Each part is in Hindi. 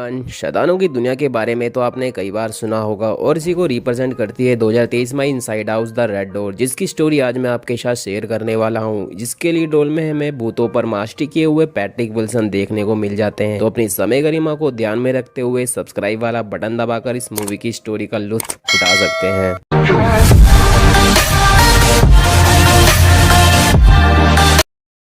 शैतानों की दुनिया के बारे में तो आपने कई बार सुना होगा और इसी को रिप्रेजेंट करती है 2023 में inside out the red door, जिसकी स्टोरी आज मैं आपके साथ शेयर करने वाला हूं, जिसके लिए रोल में हमें भूतों पर मास्टरी किए हुए पैट्रिक विल्सन देखने को मिल जाते हैं। तो अपनी समय गरिमा को ध्यान में रखते हुए सब्सक्राइब वाला बटन दबाकर इस मूवी की स्टोरी का लुत्फ उठा सकते हैं।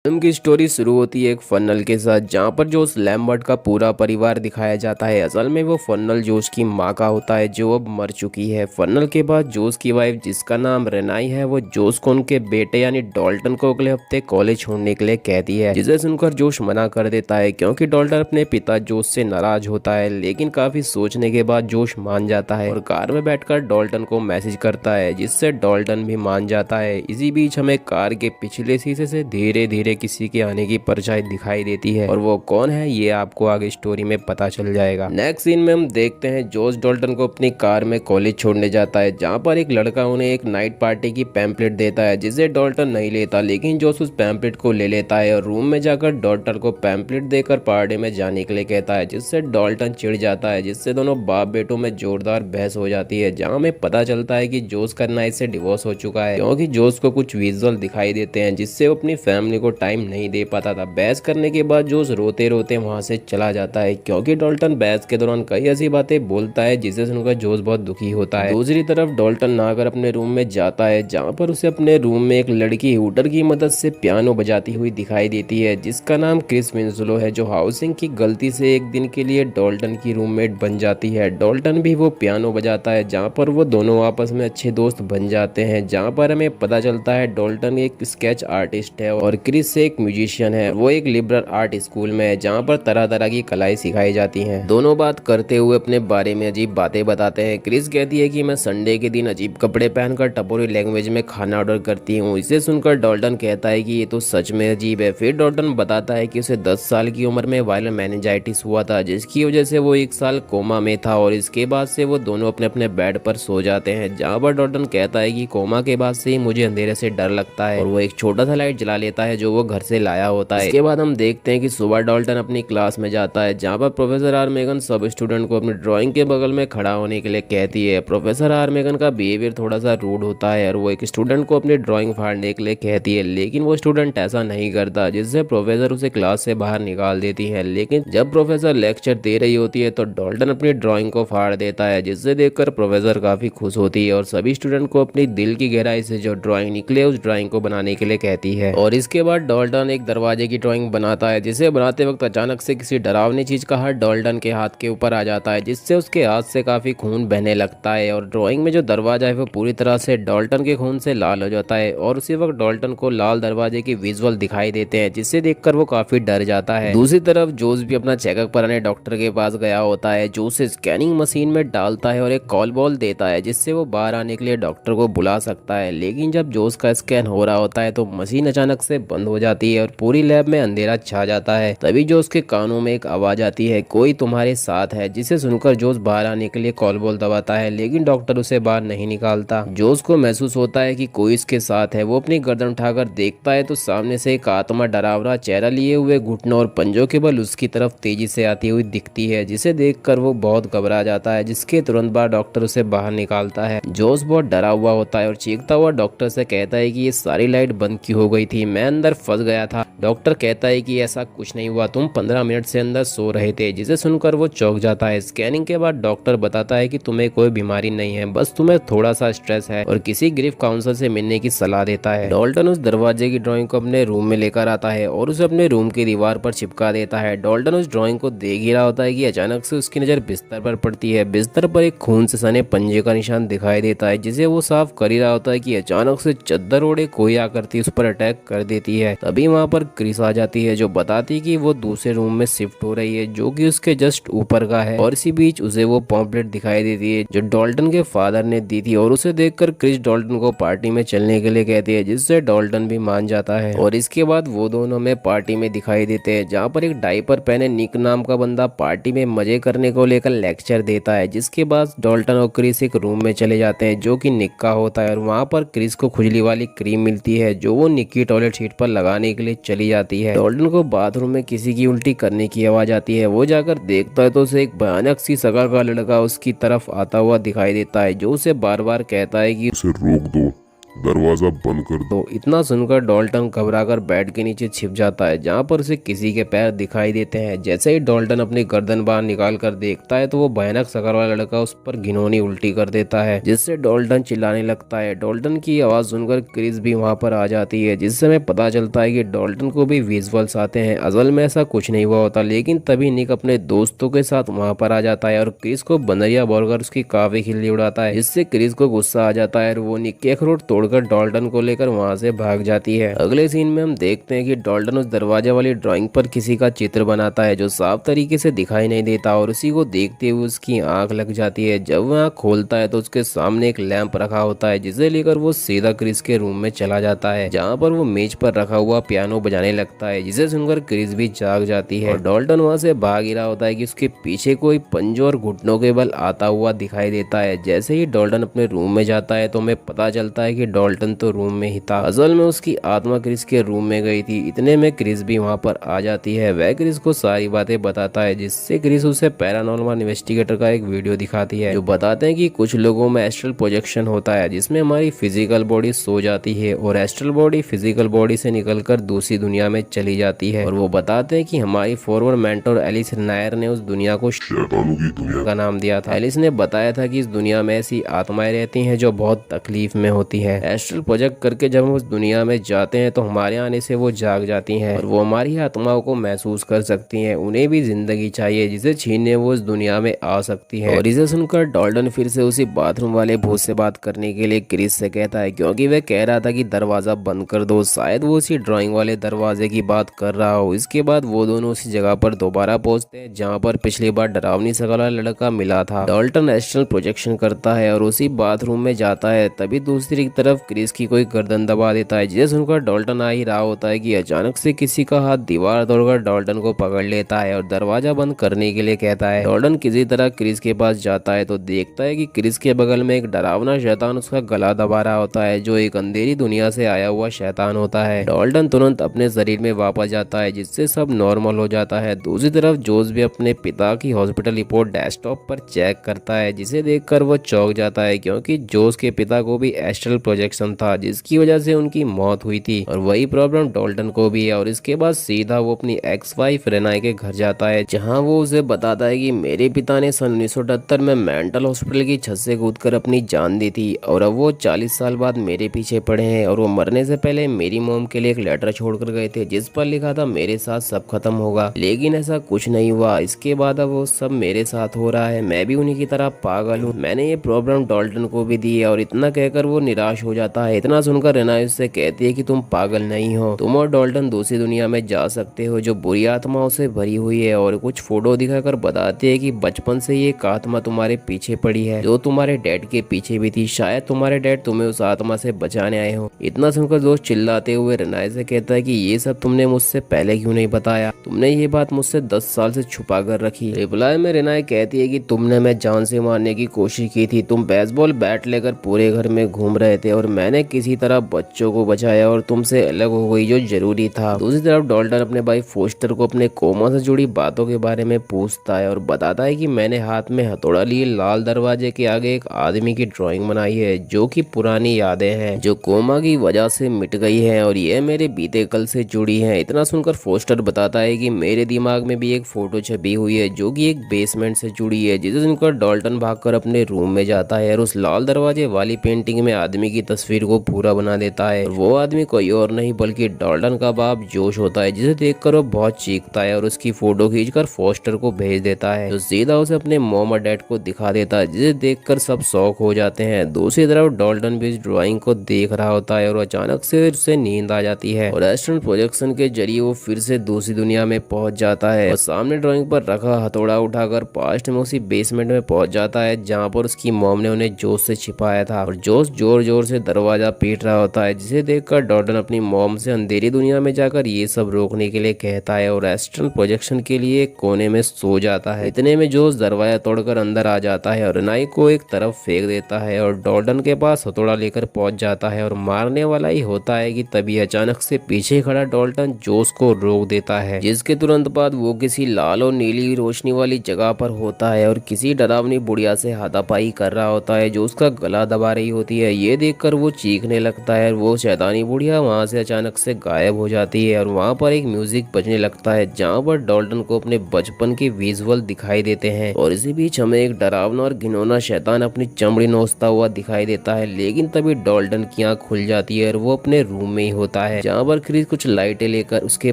फिल्म की स्टोरी शुरू होती है एक फन्नल के साथ, जहां पर जोश लैम्बर्ट का पूरा परिवार दिखाया जाता है। असल में वो फन्नल जोश की मां का होता है, जो अब मर चुकी है। फन्नल के बाद जोश की वाइफ, जिसका नाम रेनाई है, वो जोश को उनके बेटे यानी डॉल्टन को अगले हफ्ते कॉलेज छोड़ने के लिए कहती है, जिसे सुनकर जोश मना कर देता है क्योंकि डॉल्टन अपने पिता जोश से नाराज होता है। लेकिन काफी सोचने के बाद जोश मान जाता है और कार में बैठकर डॉल्टन को मैसेज करता है, जिससे डॉल्टन भी मान जाता है। इसी बीच हमें कार के पिछले शीशे से धीरे धीरे किसी के आने की परछाई दिखाई देती है और वो कौन है ये आपको आगे स्टोरी में पता चल जाएगा। नेक्स्ट सीन में हम देखते हैं जोश डॉल्टन को अपनी कार में कॉलेज छोड़ने जाता है, जहाँ पर एक लड़का उन्हें एक नाइट पार्टी की पैम्पलेट देता है, जिसे डॉल्टन नहीं लेता। लेकिन जोश उस पैम्पलेट को ले लेता है और रूम में जाकर डॉल्टन को पैम्पलेट देकर पार्टी में जाने के लिए कहता है, जिससे डॉल्टन चिढ़ जाता है, जिससे दोनों बाप बेटों में जोरदार बहस हो जाती है। जहाँ हमें पता चलता है कि जोश का नाइट से डिवोर्स हो चुका है, क्योंकि जोश को कुछ विजुअल दिखाई देते हैं जिससे वो अपनी फैमिली को टाइम नहीं दे पाता था। बहस करने के बाद जोश रोते रोते वहां से चला जाता है, क्योंकि डॉल्टन बहस के दौरान कई ऐसी बातें बोलता है जिसे सुनकर जोश बहुत दुखी होता है। दूसरी तरफ डॉल्टन नहाकर अपने रूम में जाता है, जहां पर उसे अपने रूम में एक लड़की हूटर की मदद से पियानो बजाती हुई दिखाई देती है, जिसका नाम क्रिस विंसलो है, जो हाउसिंग की गलती से एक दिन के लिए डॉल्टन की रूममेट बन जाती है। डॉल्टन भी वो पियानो बजाता है, जहाँ पर वो दोनों आपस में अच्छे दोस्त बन जाते हैं। जहाँ पर हमें पता चलता है डॉल्टन एक स्केच आर्टिस्ट है और क्रिस एक म्यूजिशियन है। वो एक लिबरल आर्ट स्कूल में है, जहाँ पर तरह तरह की कलाएं सिखाई जाती हैं। दोनों बात करते हुए अपने बारे में अजीब बातें बताते हैं। क्रिस कहती है कि मैं संडे के दिन अजीब कपड़े पहनकर टपोरी लैंग्वेज में खाना ऑर्डर करती हूँ। इसे सुनकर डॉल्टन कहता है कि ये तो सच में अजीब है। फिर डॉल्टन बताता है कि उसे 10 साल की उम्र में वायरल मेनिंजाइटिस हुआ था, जिसकी वजह से वो 1 साल कोमा में था और इसके बाद से वो दोनों अपने अपने बेड पर सो जाते हैं। जहाँ पर डॉल्टन कहता है कि कोमा के बाद से ही मुझे अंधेरे से डर लगता है और वो एक छोटा सा लाइट जला लेता है जो वो घर से लाया होता है। इसके बाद हम देखते हैं कि सुबह डॉल्टन अपनी क्लास में जाता है, जहाँ पर प्रोफेसर आर मेगन सब स्टूडेंट को अपनी ड्राइंग के बगल में खड़ा होने के लिए कहती है। प्रोफेसर आर मेगन का बिहेवियर थोड़ा सा रूड होता है और वो एक स्टूडेंट को अपनी ड्राइंग फाड़ने के लिए कहती है, लेकिन वो स्टूडेंट ऐसा नहीं करता, जिससे प्रोफेसर उसे क्लास से बाहर निकाल देती है। लेकिन जब प्रोफेसर लेक्चर दे रही होती है तो डॉल्टन अपनी ड्राइंग को फाड़ देता है, जिससे देखकर प्रोफेसर काफी खुश होती है और सभी स्टूडेंट को अपनी दिल की गहराई से जो ड्राइंग निकले उस ड्राइंग को बनाने के लिए कहती है। और इसके बाद डॉल्टन एक दरवाजे की ड्राइंग बनाता है, जिसे बनाते वक्त अचानक से किसी डरावनी चीज का हाथ डॉल्टन के हाथ के ऊपर आ जाता है, जिससे उसके हाथ से काफी खून बहने लगता है और ड्राइंग में जो दरवाजा है वो पूरी तरह से डॉल्टन के खून से लाल हो जाता है। और उसी वक्त डॉल्टन को लाल दरवाजे की विजुअल दिखाई देते हैं, जिससे देखकर वो काफी डर जाता है। दूसरी तरफ जोश भी अपना चेकअप कराने डॉक्टर के पास गया होता है, जो उसे स्कैनिंग मशीन में डालता है और एक कॉल बॉल देता है, जिससे वो बाहर आने के लिए डॉक्टर को बुला सकता है। लेकिन जब जोश का स्कैन हो रहा होता है तो मशीन अचानक से बंद हो जाती है और पूरी लैब में अंधेरा छा जाता है। तभी जो उसके कानों में एक आवाज आती है, कोई तुम्हारे साथ है, जिसे सुनकर जोश बाहर आने के लिए कॉल बॉल दबाता है, लेकिन डॉक्टर उसे बाहर नहीं निकालता। जोश को महसूस होता है कि कोई इसके साथ है। वो अपनी गर्दन उठाकर देखता है तो सामने से एक आत्मा डरावना चेहरा लिए हुए घुटनों और पंजों के बल उसकी तरफ तेजी से आती हुई दिखती है, जिसे देखकर वो बहुत घबरा जाता है, जिसके तुरंत बाद डॉक्टर उसे बाहर निकालता है। जोश बहुत डरा हुआ होता है और चीखता हुआ डॉक्टर से कहता है कि ये सारी लाइट बंद क्यों हो गई थी, मैं अंदर फंस गया था। डॉक्टर कहता है कि ऐसा कुछ नहीं हुआ, तुम 15 मिनट से अंदर सो रहे थे, जिसे सुनकर वो चौंक जाता है। स्कैनिंग के बाद डॉक्टर बताता है कि तुम्हें कोई बीमारी नहीं है, बस तुम्हें थोड़ा सा स्ट्रेस है और किसी ग्रीफ काउंसलर से मिलने की सलाह देता है। डॉल्टन उस दरवाजे की ड्राइंग को अपने रूम में लेकर आता है और उसे अपने रूम की दीवार पर चिपका देता है। डॉल्टन उस ड्राइंग को देख ही रहा होता है कि अचानक से उसकी नजर बिस्तर पर पड़ती है। बिस्तर पर एक खून से सने पंजे का निशान दिखाई देता है, जिसे वो साफ कर ही रहा होता है कि अचानक से चद्दर ओढ़े कोई आकर उस पर अटैक कर देती है। तभी वहाँ पर क्रिस आ जाती है, जो बताती है कि वो दूसरे रूम में शिफ्ट हो रही है, जो कि उसके जस्ट ऊपर का है। और इसी बीच उसे वो पॉम्पलेट दिखाई देती है जो डॉल्टन के फादर ने दी थी और उसे देखकर क्रिस डॉल्टन को पार्टी में चलने के लिए कहती है, जिससे डॉल्टन भी मान जाता है। और इसके बाद वो दोनों में पार्टी में दिखाई देते हैं, जहाँ पर एक डायपर पहने निक नाम का बंदा पार्टी में मजे करने को लेकर लेक्चर देता है। जिसके बाद डॉल्टन और क्रिस एक रूम में चले जाते हैं, जो कि निक का होता है और वहाँ पर क्रिस को खुजली वाली क्रीम मिलती है, जो वो निक की टॉयलेट सीट पर लगाने के लिए चली जाती है। डॉल्टन को बाथरूम में किसी की उल्टी करने की आवाज आती है। वो जाकर देखता है तो उसे एक भयानक सी शक्ल का लड़का उसकी तरफ आता हुआ दिखाई देता है, जो उसे बार बार कहता है कि उसे रोक दो, दरवाजा बंद कर दो। तो इतना सुनकर डॉल्टन घबराकर बेड के नीचे छिप जाता है, जहाँ पर उसे किसी के पैर दिखाई देते हैं। जैसे ही डॉल्टन अपनी गर्दन बाहर निकाल कर देखता है तो वो भयानक शक्ल वाला लड़का उस पर घिनौनी उल्टी कर देता है, जिससे डॉल्टन चिल्लाने लगता है। डॉल्टन की आवाज सुनकर क्रिस भी वहाँ पर आ जाती है, जिससे हमें पता चलता है कि डॉल्टन को भी विजुअल्स आते हैं। असल में ऐसा कुछ नहीं हुआ होता, लेकिन तभी निक अपने दोस्तों के साथ वहाँ पर आ जाता है और क्रिस को बंदरिया बोलकर उसकी काफी खिल्ली उड़ाता है, जिससे क्रिस को गुस्सा आ जाता है और वो निक के अखरोट तोड़कर डॉल्टन को लेकर वहां से भाग जाती है। अगले सीन में हम देखते हैं कि डॉल्टन उस दरवाजे वाली ड्राइंग पर किसी का चित्र बनाता है, जो साफ तरीके से दिखाई नहीं देता, और उसी को देखते हुए उसकी आंख लग जाती है। जब वह आंख खोलता है तो उसके सामने एक लैंप रखा होता है, जिसे लेकर वो सीधा क्रिस के रूम में चला जाता है, जहाँ पर वो मेज पर रखा हुआ पियानो बजाने लगता है, जिसे सुनकर क्रिस भी जाग जाती है। और डॉल्टन वहां से भाग ही रहा होता है कि उसके पीछे कोई पंजों और घुटनों के बल आता हुआ दिखाई देता है। जैसे ही डॉल्टन अपने रूम में जाता है तो हमें पता चलता है कि डॉल्टन तो रूम में ही था। असल में उसकी आत्मा क्रिस के रूम में गई थी। इतने में क्रिस भी वहां पर आ जाती है। वह क्रिस को सारी बातें बताता है, जिससे क्रिस उसे पैरानॉर्मल इन्वेस्टिगेटर का एक वीडियो दिखाती है, जो बताते हैं कि कुछ लोगों में एस्ट्रल प्रोजेक्शन होता है, जिसमें हमारी फिजिकल बॉडी सो जाती है और एस्ट्रल बॉडी फिजिकल बॉडी से निकलकर दूसरी दुनिया में चली जाती है। और वो बताते हैं कि हमारी फॉरवर्ड मेंटर एलिस नायर ने उस दुनिया को शैतानों की दुनिया का नाम दिया था। एलिस ने बताया था कि इस दुनिया में ऐसी आत्माएं रहती हैं जो बहुत तकलीफ में होती है। एस्ट्रल प्रोजेक्ट करके जब हम उस दुनिया में जाते हैं तो हमारे आने से वो जाग जाती हैं और वो हमारी आत्माओं को महसूस कर सकती हैं। उन्हें भी जिंदगी चाहिए, जिसे छीनने वो इस दुनिया में आ सकती है। और इसे सुनकर डॉल्टन फिर से उसी बाथरूम वाले भूत से बात करने के लिए क्रिस से कहता है, क्योंकि वह कह रहा था कि दरवाजा बंद कर दो। शायद वो उसी ड्राइंग वाले दरवाजे की बात कर रहा हो। इसके बाद वो दोनों उसी जगह पर दोबारा पहुंचते हैं जहाँ पर पिछली बार डरावनी शक्ल वाला लड़का मिला था। डॉल्टन एस्ट्रल प्रोजेक्शन करता है और उसी बाथरूम में जाता है। तभी दूसरी तरफ क्रिस की कोई गर्दन दबा देता है, जिसे सुनकर डॉल्टन आ ही रहा होता है कि अचानक से किसी का हाथ दीवार तोड़कर डॉल्टन को पकड़ लेता है और दरवाजा बंद करने के लिए कहता है। डॉल्टन किसी तरह क्रिस के पास जाता है तो देखता है कि क्रिस के बगल में एक डरावना शैतान उसका गला दबा रहा होता है, जो एक अंधेरी दुनिया से आया हुआ शैतान होता है। डॉल्टन तुरंत अपने शरीर में वापस जाता है, जिससे सब नॉर्मल हो जाता है। दूसरी तरफ जोस भी अपने पिता की हॉस्पिटल रिपोर्ट डेस्कटॉप पर चेक करता है, जिसे देखकर वो चौंक जाता है, क्योंकि जोस के पिता को भी एस्ट्रल प्रोजेक्शन था, जिसकी वजह से उनकी मौत हुई थी। और वही प्रॉब्लम डॉल्टन को भी है। और इसके बाद सीधा वो अपनी एक्स वाइफ रेनाई के घर जाता है, जहां वो उसे बताता है कि मेरे पिता ने सन 1978 में मेंटल हॉस्पिटल की छत से कूदकर अपनी जान दी थी और अब वो 40 साल बाद मेरे पीछे पड़े हैं। और वो मरने से पहले मेरी मॉम के लिए एक लेटर छोड़कर गए थे, जिस पर लिखा था मेरे साथ सब खत्म होगा, लेकिन ऐसा कुछ नहीं हुआ। इसके बाद अब वो सब मेरे साथ हो रहा है। मैं भी उन्हीं की तरह पागल हूँ। मैंने ये प्रॉब्लम डॉल्टन को भी दी है। और इतना कहकर वो निराश हो जाता है। इतना सुनकर रेनाई उससे कहती है कि तुम पागल नहीं हो, तुम और डॉल्टन दूसरी दुनिया में जा सकते हो जो बुरी आत्माओं से भरी हुई है। और कुछ फोटो दिखाकर बताती है कि बचपन से ये एक आत्मा तुम्हारे पीछे पड़ी है, जो तुम्हारे डैड के पीछे भी थी। शायद तुम्हारे डैड तुम्हें उस आत्मा से बचाने आए हो। इतना सुनकर दोस्त चिल्लाते हुए रेनाई से कहता है कि ये सब तुमने मुझसे पहले क्यों नहीं बताया, तुमने ये बात मुझसे 10 साल से छुपा कर रखी। रिप्लाई में रेनाई कहती है कि तुमने मैं जान से मारने की कोशिश की थी, तुम बेसबॉल बैट लेकर पूरे घर में घूम रहे थे और मैंने किसी तरह बच्चों को बचाया और तुमसे अलग हो गई, जो जरूरी था। दूसरी तरफ डॉल्टन अपने भाई फोस्टर को अपने कोमा से जुड़ी बातों के बारे में पूछता है और बताता है कि मैंने हाथ में हथौड़ा लिए लाल दरवाजे के आगे एक आदमी की ड्राइंग बनाई है, जो कि पुरानी यादें हैं जो कोमा की वजह से मिट गई है और ये मेरे बीते कल से जुड़ी है। इतना सुनकर फोस्टर बताता है कि मेरे दिमाग में भी एक फोटो छपी हुई है, जो कि एक बेसमेंट से जुड़ी है। जिसे सुनकर डॉल्टन भागकर अपने रूम में जाता है और उस लाल दरवाजे वाली पेंटिंग में आदमी की तस्वीर को पूरा बना देता है। वो आदमी कोई और नहीं बल्कि डॉल्टन का बाप जोश होता है, जिसे देखकर वो बहुत चीखता है और उसकी फोटो खींचकर फोस्टर को भेज देता है, जो सीधा उसे अपने मॉम और डैड को दिखा देता है, जिसे देखकर सब शौक हो जाते हैं। दूसरी तरफ डॉल्टन भी इस ड्राइंग को देख रहा होता है और अचानक से उसे नींद आ जाती है और एस्ट्रल प्रोजेक्शन के जरिए वो फिर से दूसरी दुनिया में पहुंच जाता है और सामने ड्राइंग पर रखा हथौड़ा उठाकर पास्ट में उसी बेसमेंट में पहुंच जाता है, जहाँ पर उसकी मॉम ने उन्हें जोश से छिपाया था। और जोश जोर जोर से दरवाजा पीट रहा होता है, जिसे देखकर डॉल्टन अपनी मॉम से अंधेरी दुनिया में जाकर ये सब रोकने के लिए कहता है और एस्ट्रल प्रोजेक्शन के लिए एक कोने में सो जाता है। इतने में जोश दरवाजा तोड़कर अंदर आ जाता है और रेनाई को एक तरफ फेंक देता है और डॉल्टन के पास हथौड़ा लेकर पहुंच जाता है और मारने वाला ही होता है कि तभी अचानक से पीछे खड़ा डॉल्टन जोश को रोक देता है, जिसके तुरंत बाद वो किसी लाल और नीली रोशनी वाली जगह पर होता है और किसी डरावनी बुढ़िया से हाथापाई कर रहा होता है जो उसका गला दबा रही होती है। ये देखकर वो चीखने लगता है और वो शैतानी बुढ़िया वहाँ से अचानक से गायब हो जाती है और वहाँ पर एक म्यूजिक बजने लगता है जहाँ पर डॉल्टन को अपने बचपन के विजुअल दिखाई देते हैं और इसी बीच हमें एक डरावना और घिनौना शैतान अपनी चमड़ी नोचता हुआ दिखाई देता है। लेकिन तभी डॉल्टन की आँख खुल जाती है और वो अपने रूम में ही होता है, जहाँ पर क्रिस कुछ लाइटें लेकर उसके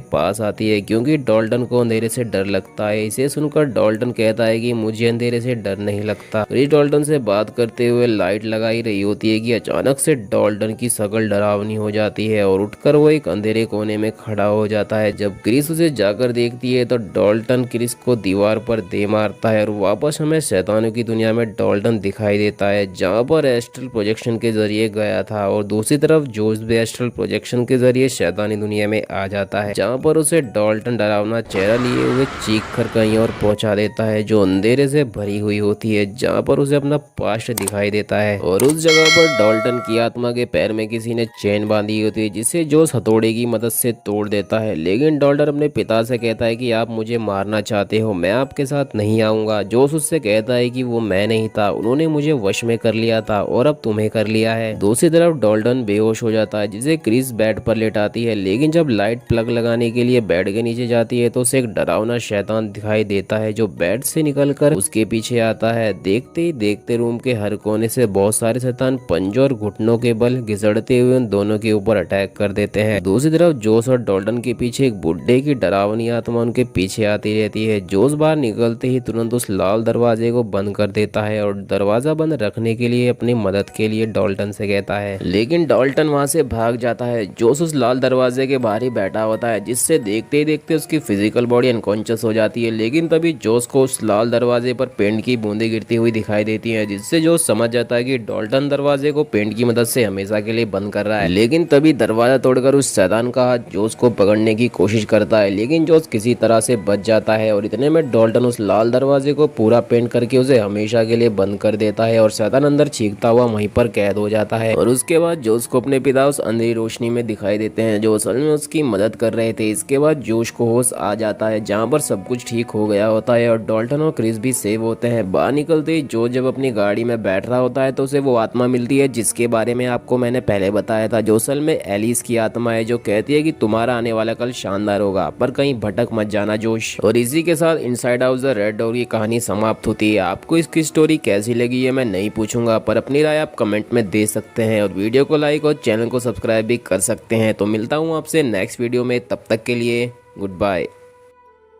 पास आती है क्योंकि डॉल्टन को अंधेरे से डर लगता है। इसे सुनकर डॉल्टन कहता है कि मुझे अंधेरे से डर नहीं लगता। क्रिस डॉल्टन से बात करते हुए लाइट लगा ही रही होती है कि अचानक से डॉल्टन की शक्ल डरावनी हो जाती है और उठकर वो एक अंधेरे कोने में खड़ा हो जाता है। जब क्रिस उसे जाकर देखती है तो डॉल्टन क्रिस को दीवार पर दे मारता है और वापस हमें शैतानों की दुनिया में डॉल्टन दिखाई देता है, जहाँ पर एस्ट्रल प्रोजेक्शन के जरिए गया था और दूसरी तरफ जोश भी एस्ट्रल प्रोजेक्शन के जरिए शैतानी दुनिया में आ जाता है, जहाँ पर उसे डॉल्टन डरावना चेहरा लिए हुए चीख कर कहीं और पहुंचा देता है जो अंधेरे से भरी हुई होती है, जहाँ पर उसे अपना पास्ट दिखाई देता है और उस जगह पर डॉल्टन की आत्मा के पैर में किसी ने चेन बांधी होती है जिसे जोश हथौड़े की मदद से तोड़ देता है। लेकिन डॉल्टन अपने पिता से कहता है कि आप मुझे मारना चाहते हो, मैं आपके साथ नहीं आऊंगा। जोश उससे कहता है कि वो मैं नहीं था, उन्होंने मुझे वश में कर लिया था और अब तुम्हें कर लिया है। दूसरी तरफ डॉल्टन बेहोश हो जाता है जिसे क्रिस बेड पर लेटाती है, लेकिन जब लाइट प्लग लगाने के लिए बेड के नीचे जाती है तो उसे एक डरावना शैतान दिखाई देता है जो बेड से निकलकर उसके पीछे आता है। देखते ही देखते रूम के हर कोने से बहुत सारे शैतान पंजों और घुटनों के बल घिसड़ते हुए उन दोनों के ऊपर अटैक कर देते हैं। दूसरी तरफ जोश और डॉल्टन के पीछे एक बुड्ढे की डरावनी आत्मा उनके पीछे आती रहती है। जोश बाहर निकलते ही तुरंत उस लाल दरवाजे को बंद कर देता है और दरवाजा बंद रखने के लिए अपनी मदद के लिए डॉल्टन से कहता है, लेकिन डॉल्टन वहां से भाग जाता है। जोश उस लाल दरवाजे के बाहर ही बैठा होता है जिससे देखते ही देखते उसकी फिजिकल बॉडी अनकॉन्शियस हो जाती है। लेकिन तभी जोश को उस लाल दरवाजे पर पेंट की बूंदें गिरती हुई दिखाई देती हैं, जिससे जोश समझ जाता है कि डॉल्टन दरवाजे को पेंट की मदद से हमेशा के लिए बंद कर रहा है। लेकिन तभी दरवाजा तोड़कर उस शैतान का हाथ जोश को पकड़ने की कोशिश करता है, लेकिन जोश किसी तरह से बच जाता है और इतने में डॉल्टन उस लाल दरवाजे को पूरा पेंट करके उसे हमेशा के लिए बंद कर देता है और शैतान अंदर चीखता हुआ वहीं पर कैद हो जाता है। और उसके बाद जोश को अपने पिता उस अंधेरी रोशनी में दिखाई देते हैं जो असल में उसकी मदद कर रहे थे। इसके बाद जोश को होश आ जाता है जहाँ पर सब कुछ ठीक हो गया होता है और डॉल्टन और क्रिस भी सेव होते हैं। बाहर निकलते ही जोश जब अपनी गाड़ी में बैठ रहा होता है तो उसे वो आत्मा मिलती है जिसके बारे में आपको मैंने पहले बताया था, जो असल में एलिस की आत्मा है जो कहती है कि तुम्हारा आने वाला कल शानदार होगा, पर कहीं भटक मत जाना जोश। और इसी के साथ inside out the red door की कहानी समाप्त होती है। आपको इसकी स्टोरी कैसी लगी है मैं नहीं पूछूंगा, पर अपनी राय आप कमेंट में दे सकते हैं और वीडियो को लाइक और चैनल को सब्सक्राइब भी कर सकते हैं। तो मिलता हूँ आपसे नेक्स्ट वीडियो में, तब तक के लिए गुड बाय।